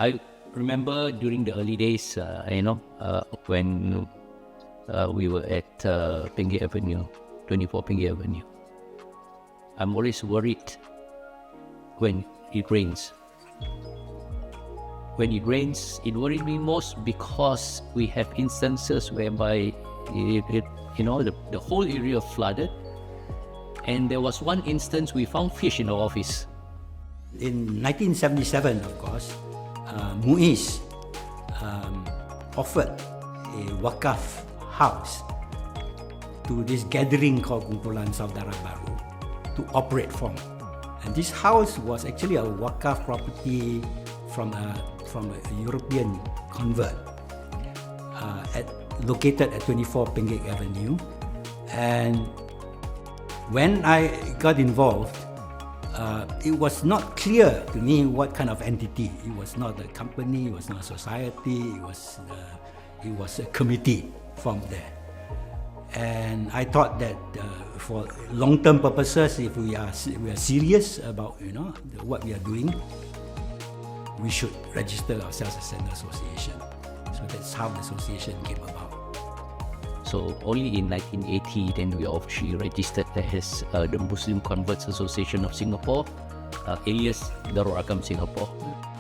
I remember during the early days, when we were at Pinggir Avenue, 24 Pinggir Avenue. I'm always worried when it rains. When it rains, it worries me most because we have instances whereby the whole area flooded, and there was one instance we found fish in our office. In 1977, of course, MUIS offered a wakaf house to this gathering called Kumpulan Saudara Baru to operate from. And this house was actually a wakaf property from a European convert located at 24 Pinggir Avenue. And when I got involved, it was not clear to me what kind of entity. It was not a company, it was not a society, it was a committee from there. And I thought that for long-term purposes, if we are serious about what we are doing, we should register ourselves as an association. So that's how the association came about. So only in 1980 then we officially registered as the Muslim Converts Association of Singapore, alias Darul Arqam Singapore.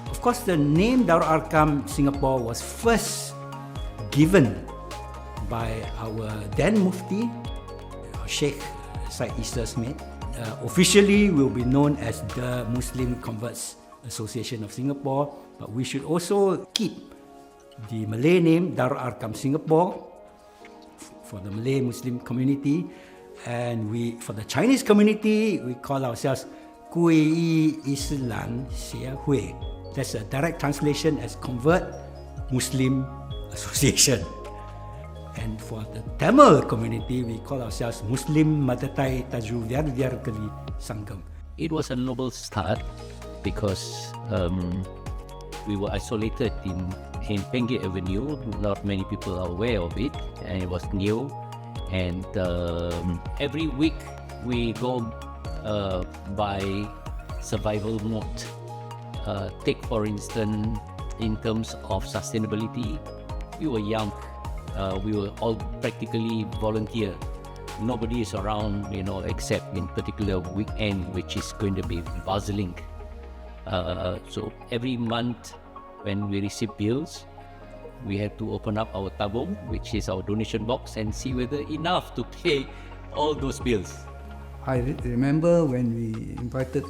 Of course, the name Darul Arqam Singapore was first given by our then Mufti, Sheikh Syed Issa Smith. Officially, we will be known as the Muslim Converts Association of Singapore, but we should also keep the Malay name Darul Arqam Singapore for the Malay Muslim community, and for the Chinese community, we call ourselves Kui Islam Xie Hui. That's a direct translation as Convert Muslim Association. And for the Tamil community, we call ourselves Muslim Madatai Taju Vyarkali Sangam. It was a noble start because we were isolated in Pinggir Avenue. Not many people are aware of it, and it was new. And every week we go by survival mode. Take for instance, in terms of sustainability, we were young. We were all practically volunteer. Nobody is around, except in particular weekend, which is going to be bustling. So every month when we receive bills, we have to open up our tabung, which is our donation box, and see whether enough to pay all those bills. I remember when we invited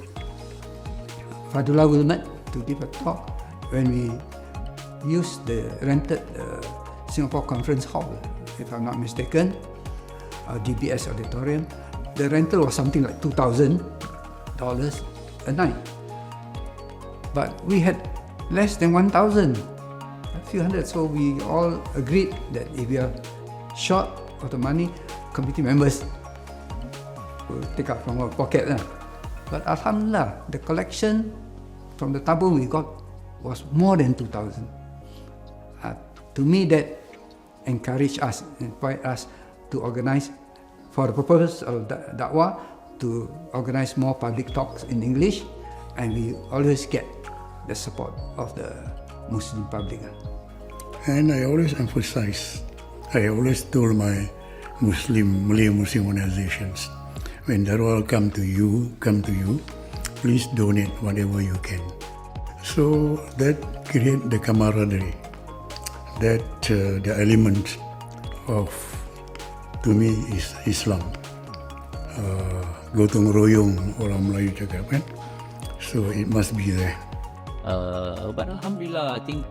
Fadullah Wilmat to give a talk, when we used the rented Singapore Conference Hall, if I'm not mistaken, DBS Auditorium. The rental was something like $2,000 a night. But we had less than 1,000, a few hundred. So we all agreed that if we are short of the money, committee members will take out from our pocket. But Alhamdulillah, the collection from the tabung we got was more than 2,000. To me, that encouraged us, inspired us to organize, for the purpose of da'wah, to organize more public talks in English, and we always get the support of the Muslim public. And I always emphasize, I always told my Malay Muslim organizations, when Darul come to you, please donate whatever you can. So that create the camaraderie, that the element of, to me, is Islam. Gotong royong orang Melayu cakap kan. So it must be there. But Alhamdulillah, I think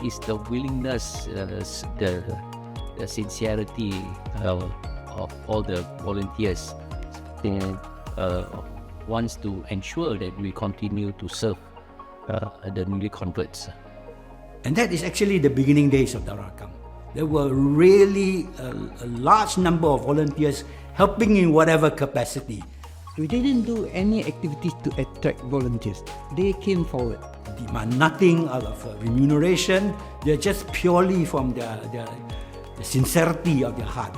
it's the willingness, the sincerity of all the volunteers wants to ensure that we continue to serve the newly converts. And that is actually the beginning days of Darul Arqam. There were really a large number of volunteers helping in whatever capacity. We didn't do any activities to attract volunteers. They came forward. Demand nothing out of remuneration. They're just purely from the sincerity of their heart.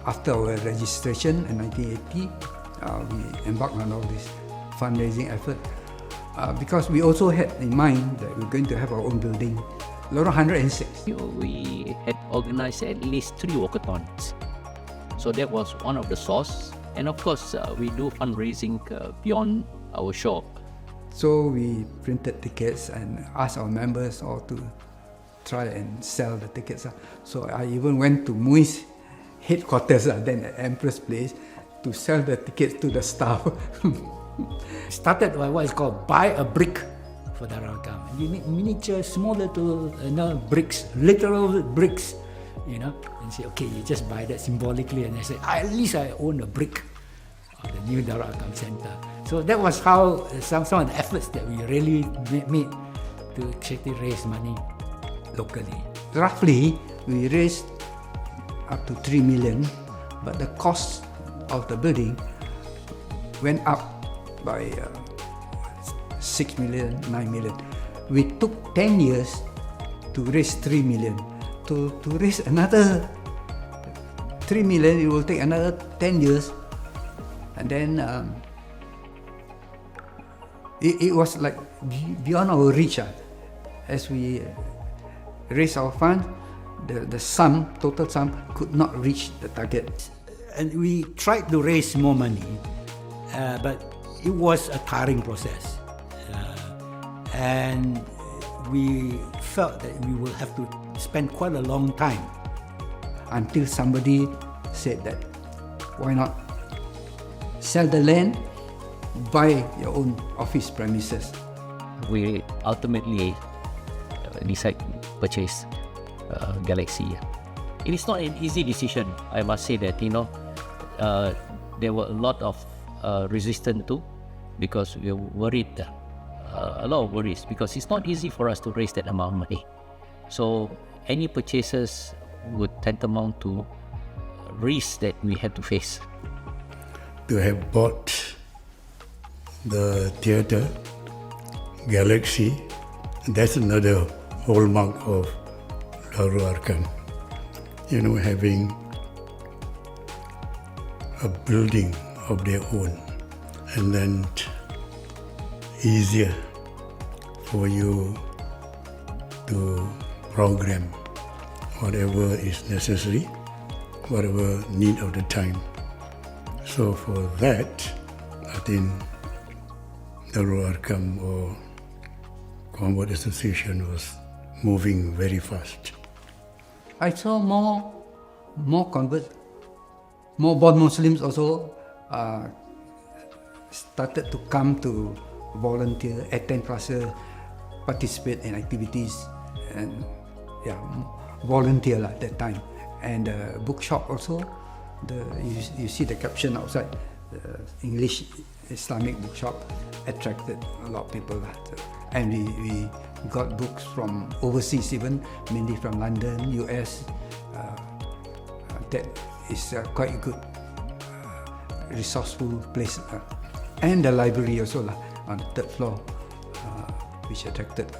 After our registration in 1980, we embarked on all this fundraising effort. because we also had in mind that we're going to have our own building, Lorong 106. We had organized at least 3 walkathons. So that was one of the source. And of course, we do fundraising beyond our shop. So we printed tickets and asked our members all to try and sell the tickets. So I even went to Mui's headquarters, then at Empress Place, to sell the tickets to the staff. Started by what is called buy a brick for Darul Arqam. You need miniature, small little bricks, literal bricks, and say, okay, you just buy that symbolically, and I say, at least I own a brick of the new Darul Arqam Center. So that was how some of the efforts that we really made to actually raise money locally. Roughly, we raised up to 3 million, but the cost of the building went up by 6 million, 9 million. We took 10 years to raise 3 million. To raise another 3 million, it will take another 10 years. And then it was like beyond our reach. As we raised our fund, the sum, total sum, could not reach the target. And we tried to raise more money, but it was a tiring process. And we felt that we will have to spend quite a long time. Until somebody said that, why not sell the land, buy your own office premises. We ultimately decide to purchase Galaxy. It is not an easy decision. I must say that, there were a lot of resistance too, because we were worried, a lot of worries, because it's not easy for us to raise that amount of money. So any purchases would tantamount to risks that we had to face. To have bought the theatre, Galaxy, that's another hallmark of Darul Arqam. Having a building of their own, and then easier for you to program whatever is necessary, whatever need of the time. So for that, I think Darul Arqam or Convert Association was moving very fast. I saw more converts, more born Muslims also started to come to volunteer, attend classes, participate in activities, and volunteer at that time. And the bookshop also, you see the caption outside, the English Islamic bookshop attracted a lot of people. And we got books from overseas even, mainly from London, US. That is quite a good, resourceful place. And the library also on the 3rd floor, which attracted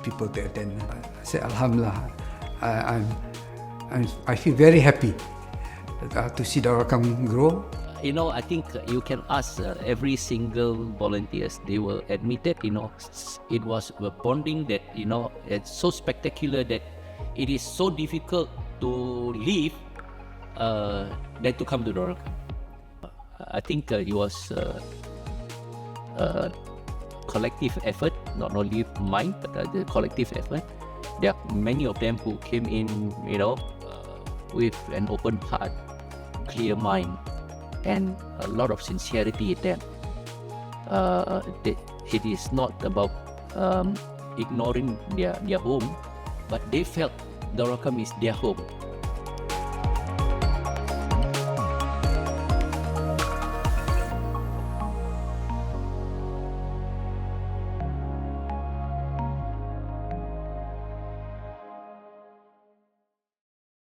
people to attend. I said, Alhamdulillah, I feel very happy to see Darul Arqam grow. I think you can ask every single volunteers. They will admit that, it was a bonding that, it's so spectacular that it is so difficult to leave than to come to Darul Arqam. I think it was a collective effort, not only mine, but the collective effort. There are many of them who came in, with an open heart, clear mind, and a lot of sincerity in them. It is not about ignoring their home, but they felt Darul Arqam is their home.